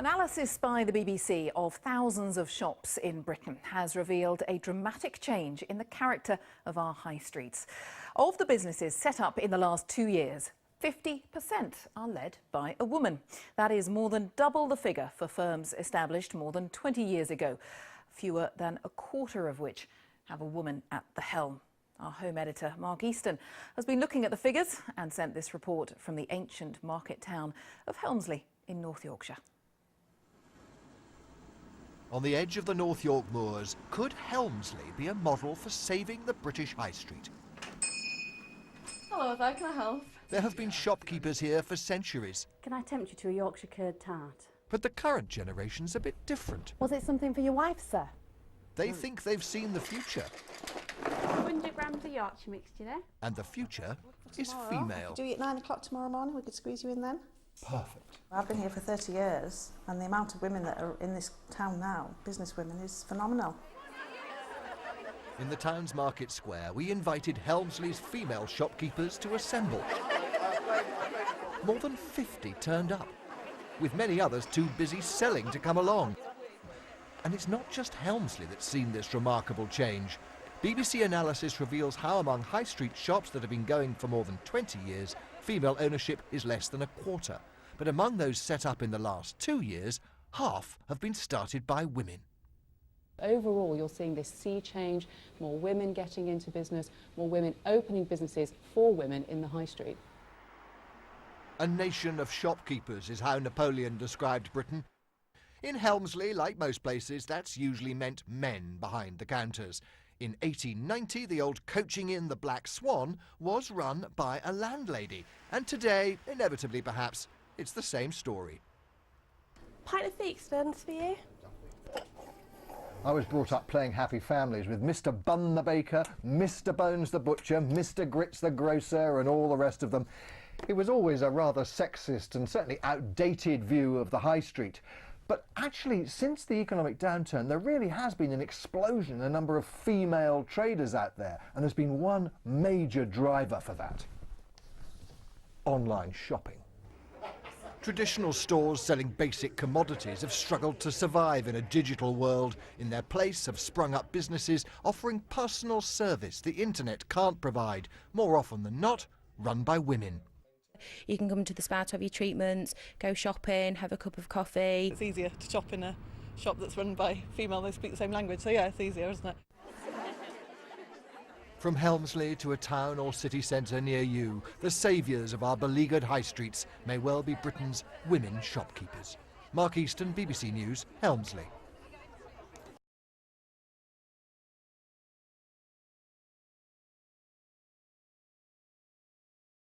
Analysis by the BBC of thousands of shops in Britain has revealed a dramatic change in the character of our high streets. Of the businesses set up in the last 2 years, 50% are led by a woman. That is more than double the figure for firms established more than 20 years ago, fewer than a quarter of which have a woman at the helm. Our home editor, Mark Easton, has been looking at the figures and sent this report from the ancient market town of Helmsley in North Yorkshire. On the edge of the North York moors, could Helmsley be a model for saving the British High Street? Hello there, can I help? There have been shopkeepers here for centuries. Can I tempt you to a Yorkshire curd tart? But the current generation's a bit different. Was it something for your wife, sir? They think they've seen the future. 100 grams of Yorkshire mixture there. And the future is female. Do you at 9 o'clock tomorrow morning? We could squeeze you in then. Perfect. I've been here for 30 years and the amount of women that are in this town now, business women, is phenomenal. In the town's market square, we invited Helmsley's female shopkeepers to assemble. More than 50 turned up, with many others too busy selling to come along. And it's not just Helmsley that's seen this remarkable change. BBC analysis reveals how among high street shops that have been going for more than 20 years, female ownership is less than a quarter. But among those set up in the last 2 years, half have been started by women. Overall, you're seeing this sea change, more women getting into business, more women opening businesses for women in the high street. A nation of shopkeepers is how Napoleon described Britain. In Helmsley, like most places, that's usually meant men behind the counters. In 1890, the old coaching inn, the Black Swan, was run by a landlady. And today, inevitably perhaps, it's the same story. Pint of Theakston's for you. I was brought up playing Happy Families with Mr. Bun the baker, Mr. Bones the butcher, Mr. Grits the grocer and all the rest of them. It was always a rather sexist and certainly outdated view of the high street. But actually, since the economic downturn, there really has been an explosion in the number of female traders out there. And there's been one major driver for that: online shopping. Traditional stores selling basic commodities have struggled to survive in a digital world. In their place have sprung up businesses offering personal service the internet can't provide, more often than not, run by women. You can come to the spa to have your treatments, go shopping, have a cup of coffee. It's easier to shop in a shop that's run by female, they speak the same language, so yeah, it's easier, isn't it? From Helmsley to a town or city centre near you, the saviours of our beleaguered high streets may well be Britain's women shopkeepers. Mark Easton, BBC News, Helmsley.